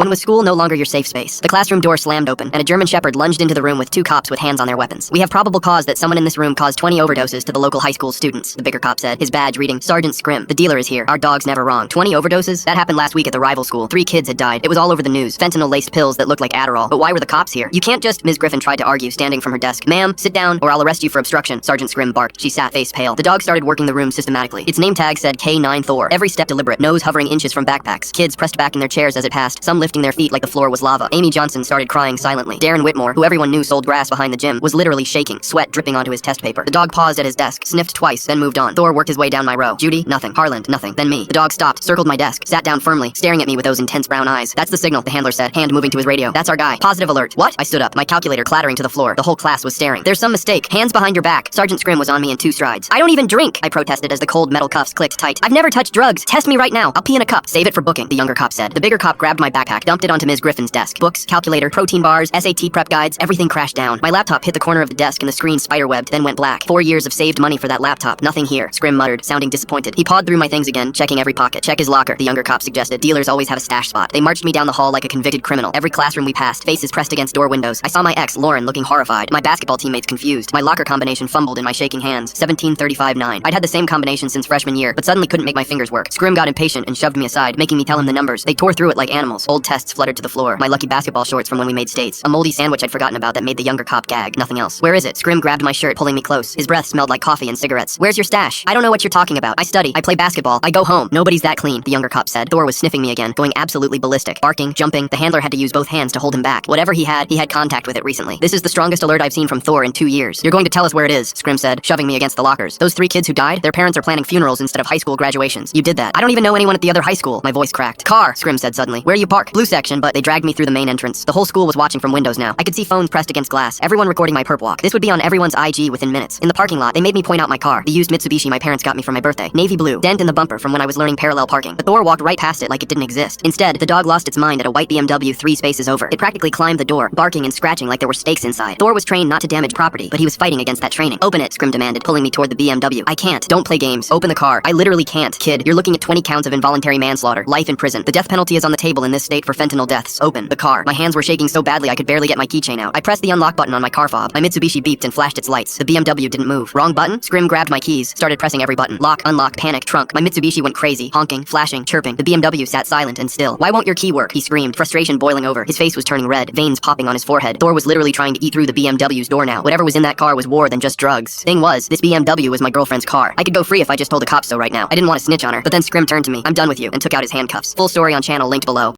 When was school no longer your safe space? The classroom door slammed open, and a German Shepherd lunged into the room with two cops with hands on their weapons. "We have probable cause that someone in this room caused 20 overdoses to the local high school students," the bigger cop said, his badge reading, "Sergeant Scrim. The dealer is here. Our dog's never wrong." 20 overdoses? That happened last week at the rival school. 3 kids had died. It was all over the news. Fentanyl-laced pills that looked like Adderall. But why were the cops here? "You can't just," Ms. Griffin tried to argue, standing from her desk. "Ma'am, sit down, or I'll arrest you for obstruction," Sergeant Scrim barked. She sat face pale. The dog started working the room systematically. Its name tag said K9 Thor. Every step deliberate, nose hovering inches from backpacks. Kids pressed back in their chairs as it passed, some lifting their feet like the floor was lava. Amy Johnson started crying silently. Darren Whitmore, who everyone knew sold grass behind the gym, was literally shaking, sweat dripping onto his test paper. The dog paused at his desk, sniffed twice, then moved on. Thor worked his way down my row. "Judy, nothing. Harland, nothing. Then me." The dog stopped, circled my desk, sat down firmly, staring at me with those intense brown eyes. "That's the signal," the handler said, hand moving to his radio. "That's our guy. Positive alert." "What?" I stood up, my calculator clattering to the floor. The whole class was staring. "There's some mistake. Hands behind your back." Sergeant Scrim was on me in 2 strides. "I don't even drink," I protested as the cold metal cuffs clicked tight. "I've never touched drugs. Test me right now. I'll pee in a cup." "Save it for booking," the younger cop said. The bigger cop grabbed my backpack, dumped it onto Ms. Griffin's desk. Books, calculator, protein bars, SAT prep guides, everything crashed down. My laptop hit the corner of the desk and the screen spiderwebbed, then went black. 4 years of saved money for that laptop. Nothing here, Scrim muttered, sounding disappointed. He pawed through my things again, checking every pocket. "Check his locker," the younger cop suggested. "Dealers always have a stash spot." They marched me down the hall like a convicted criminal. Every classroom we passed, faces pressed against door windows. I saw my ex, Lauren, looking horrified. My basketball teammates confused. My locker combination fumbled in my shaking hands. 17-35-9. I'd had the same combination since freshman year, but suddenly couldn't make my fingers work. Scrim got impatient and shoved me aside, making me tell him the numbers. They tore through it like animals. Old tests fluttered to the floor. My lucky basketball shorts from when we made states. A moldy sandwich I'd forgotten about that made the younger cop gag. Nothing else. "Where is it?" Scrim grabbed my shirt, pulling me close. His breath smelled like coffee and cigarettes. "Where's your stash?" "I don't know what you're talking about. I study. I play basketball. I go home. Nobody's that clean," the younger cop said. Thor was sniffing me again, going absolutely ballistic. Barking, jumping. The handler had to use both hands to hold him back. Whatever he had contact with it recently. "This is the strongest alert I've seen from Thor in 2 years. You're going to tell us where it is," Scrim said, shoving me against the lockers. "Those 3 kids who died, their parents are planning funerals instead of high school graduations. You did that. I don't even know anyone at the other high school." My voice cracked. "Car," Scrim said suddenly. "Where do you park?" "Blue section," but they dragged me through the main entrance. The whole school was watching from windows now. I could see phones pressed against glass, everyone recording my perp walk. This would be on everyone's IG within minutes. In the parking lot, they made me point out my car, the used Mitsubishi my parents got me for my birthday. Navy blue, dent in the bumper from when I was learning parallel parking. But Thor walked right past it like it didn't exist. Instead, the dog lost its mind at a white BMW 3 spaces over. It practically climbed the door, barking and scratching like there were stakes inside. Thor was trained not to damage property, but he was fighting against that training. "Open it," Scrim demanded, pulling me toward the BMW. "I can't. Don't play games. Open the car." "I literally can't. Kid, you're looking at 20 counts of involuntary manslaughter, life in prison. The death penalty is on the table in this state for fentanyl deaths. Open the car." My hands were shaking so badly I could barely get my keychain out. I pressed the unlock button on my car fob. My Mitsubishi beeped and flashed its lights. The BMW didn't move. "Wrong button?" Scrim grabbed my keys, started pressing every button. Lock, unlock, panic, trunk. My Mitsubishi went crazy, honking, flashing, chirping. The BMW sat silent and still. "Why won't your key work?" he screamed, frustration boiling over. His face was turning red, veins popping on his forehead. Thor was literally trying to eat through the BMW's door now. Whatever was in that car was more than just drugs. Thing was, this BMW was my girlfriend's car. I could go free if I just told the cops so right now. I didn't want to snitch on her, but then Scrim turned to me. "I'm done with you," and took out his handcuffs. Full story on channel linked below.